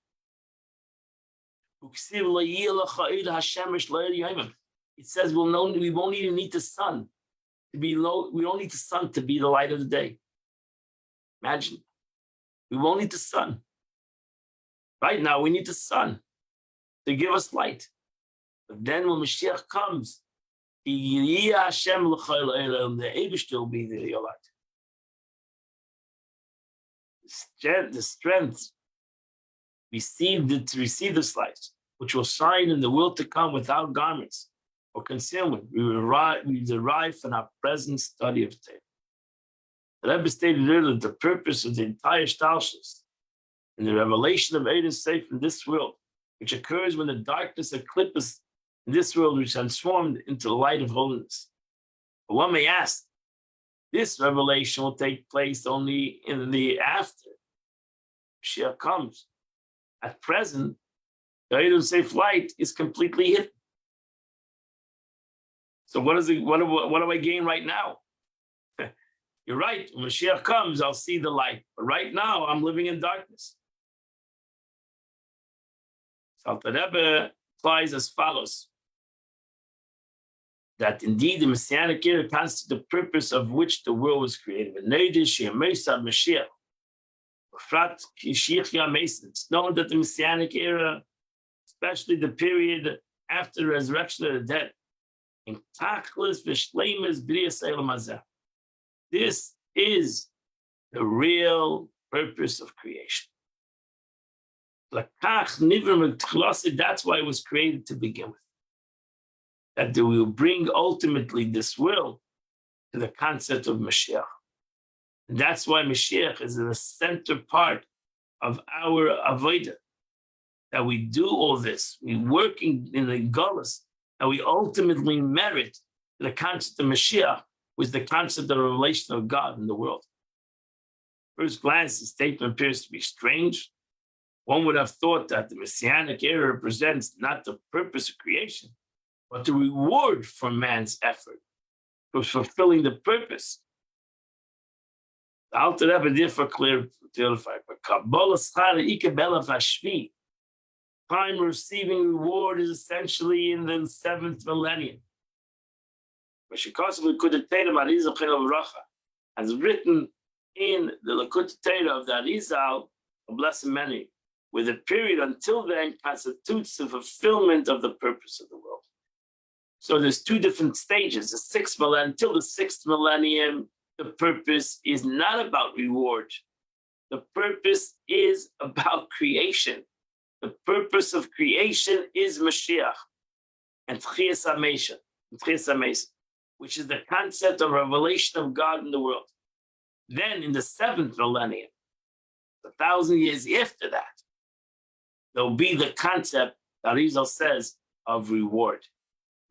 It says we won't even need the sun to be low. We don't need the sun to be the light of the day. Imagine. We won't need the sun. Right now, we need the sun to give us light. But then when Mashiach comes, the Eibush will be your light. The strength to receive this light, which will shine in the world to come without garments or concealment, we derive from our present study of Torah. The Rebbe stated earlier the purpose of the entire Shtalshus and the revelation of Ein Sof in this world, which occurs when the darkness of clippers in this world is transformed into the light of holiness. But one may ask, this revelation will take place only in the after Mashiach comes. At present, the Ein Sof light is completely hidden. So what do I gain right now? You're right. When Mashiach comes, I'll see the light. But right now, I'm living in darkness. So the Rebbe applies as follows: that indeed the Messianic era constitutes the purpose of which the world was created. Mashiach, It's known that the Messianic era, especially the period after the resurrection of the dead, in Tachlis v'Shleimus B'rias Olam Hazeh. This is the real purpose of creation. That's why it was created to begin with. That we will bring ultimately this world to the concept of Mashiach. And that's why Mashiach is the center part of our avodah. That we do all this, we working in the Golus, and we ultimately merit the concept of Mashiach, which is the concept of the revelation of God in the world. First glance, the statement appears to be strange. One would have thought that the Messianic era represents not the purpose of creation, but the reward for man's effort for fulfilling the purpose. The Alter Rebbe differ clear to clarify, but Kabbalah Schara Ikebela Vashvi, time receiving reward is essentially in the 7th millennium. As written in the Likutei Torah of the Arizal, a blessed many, with a period until then constitutes the fulfillment of the purpose of the world. So there's two different stages. The 6th millennium, until the 6th millennium, the purpose is not about reward. The purpose is about creation. The purpose of creation is Mashiach and Tchias HaMeishah, which is the concept of revelation of God in the world. Then in the 7th millennium, 1,000 years after that, there'll be the concept that Arizal says of reward.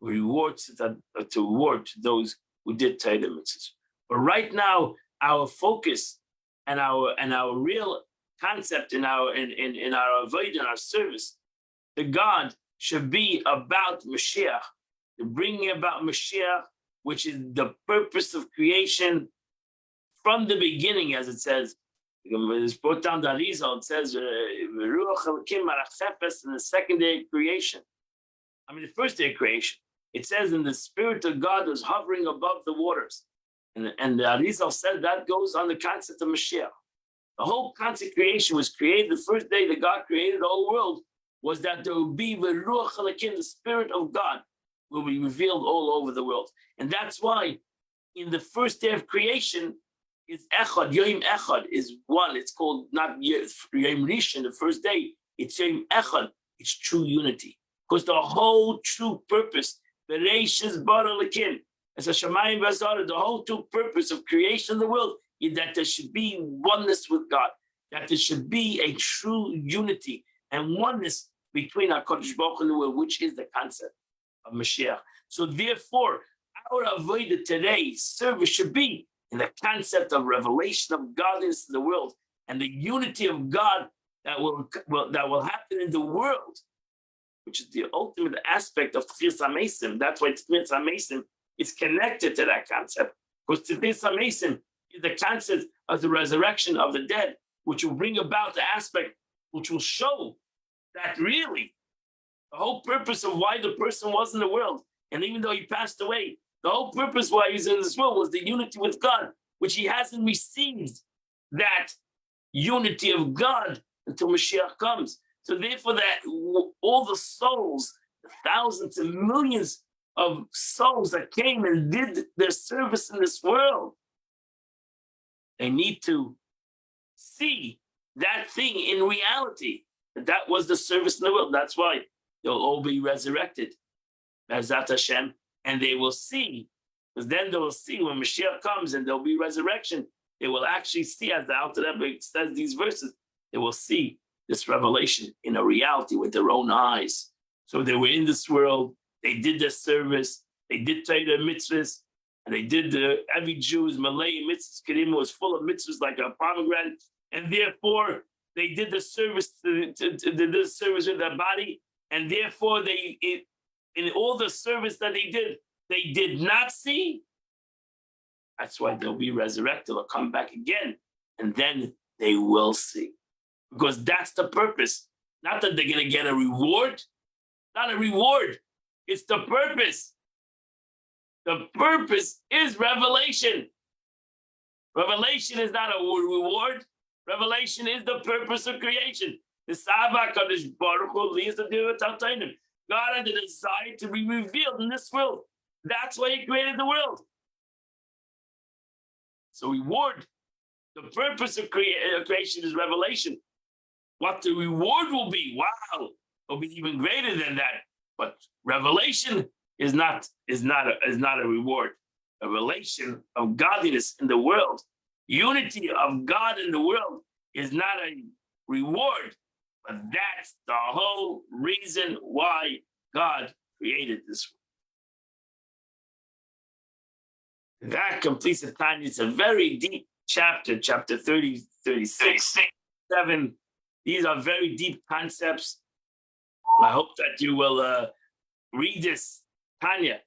Reward to reward to those who did Torah mitzvahs. But right now, our focus and our real concept in our avodah, in our service to God should be about Mashiach, the bringing about Mashiach, which is the purpose of creation from the beginning, as it says. It's brought down the Arizal. It says, in the second day of creation. The first day of creation. It says, and the Spirit of God was hovering above the waters. And the Arizal said that goes on the concept of Mashiach. The whole concept of creation was created the first day that God created the whole world, was that there will be the Spirit of God will be revealed all over the world. And that's why in the first day of creation, is Echad, Yom Echad is one. It's called not Yom Rishon, the first day. It's Yom Echad. It's true unity. Because the whole true purpose, the Reishis Bara Lakim, as a Shamayim Vazara, the whole true purpose of creation of the world is that there should be oneness with God, that there should be a true unity and oneness between our Kodesh Baruch Hu and the world, which is the concept of Mashiach. So therefore, our avodah today, service should be in the concept of revelation of godliness in the world and the unity of God that will happen in the world, which is the ultimate aspect of Tchias HaMeisim. That's why Tchias HaMeisim is connected to that concept, because Tchias HaMeisim is the concept of the resurrection of the dead, which will bring about the aspect which will show that really the whole purpose of why the person was in the world, and even though he passed away, the whole purpose why he's in this world was the unity with God, which he hasn't received that unity of God until Mashiach comes. So therefore, that all the souls, the thousands and millions of souls that came and did their service in this world, they need to see that thing in reality. That was the service in the world. That's why they'll all be resurrected, Be'ezrat Hashem, and they will see, because then they will see when Mashiach comes and there'll be resurrection, they will actually see, as the Alter Rebbe says these verses, they will see this revelation in a reality with their own eyes. So they were in this world, they did their service, they did Torah mitzvahs, and they did every Jew's Malay mitzvahs. Kedima was full of mitzvahs like a pomegranate, and therefore they did the service did the service with their body, and therefore in all the service that they did not see. That's why they'll be resurrected, they'll come back again, and then they will see. Because that's the purpose. Not that they're going to get a reward. Not a reward. It's the purpose. The purpose is revelation. Revelation is not a reward. Revelation is the purpose of creation. The Sava Kadosh Baruch Hu leads the Divrei Tachtonim. God had the desire to be revealed in this world. That's why He created the world. So reward. The purpose of creation is revelation. What the reward will be, wow, will be even greater than that. But revelation is not a reward. A relation of godliness in the world, unity of God in the world is not a reward, but that's the whole reason why God created this world. That completes the Tanya. It's a very deep chapter 30, 36, 7. These are very deep concepts. I hope that you will read this Tanya,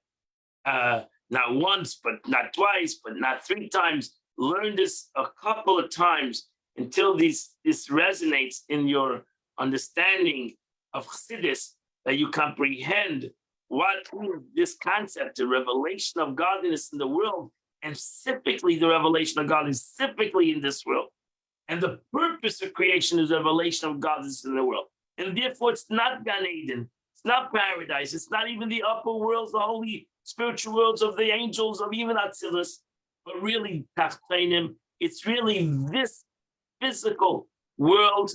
not once, but not twice, but not 3 times. Learn this a couple of times until this resonates in your understanding of Chassidus, that you comprehend what is this concept, the revelation of godliness in the world, and specifically the revelation of godliness specifically in this world. And the purpose of creation is the revelation of godliness in the world. And therefore, it's not Gan Eden, it's not paradise, it's not even the upper worlds, the holy spiritual worlds of the angels, of even Atzilus, but really Tachtonim. It's really this physical world.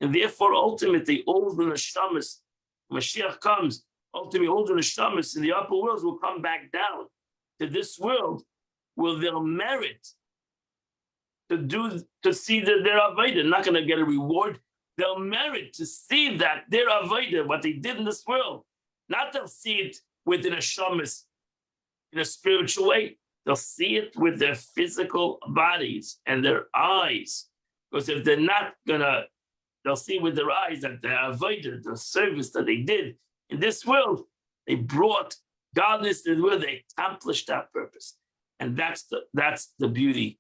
And therefore, ultimately, all the neshamas, Mashiach comes, ultimately all the neshamas in the upper worlds will come back down to this world, where they'll merit to see that their avodah, not going to get a reward. They'll merit to see that their avodah, what they did in this world, not they'll see it within a shamas in a spiritual way. They'll see it with their physical bodies and their eyes. Because if they're not gonna, they'll see with their eyes that the avodah, the service that they did in this world, they brought godliness to the world, they accomplished that purpose. And that's the beauty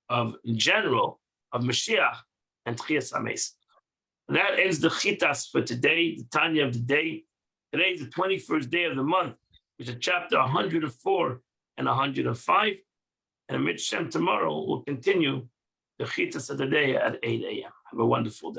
of, in general, of Mashiach and Tchias HaMeis. That ends the Chitas for today, the Tanya of the day. Today is the 21st day of the month, which is chapter 104 and 105. And Amid Shem tomorrow will continue the Chitas of the day at 8 a.m. Have a wonderful day.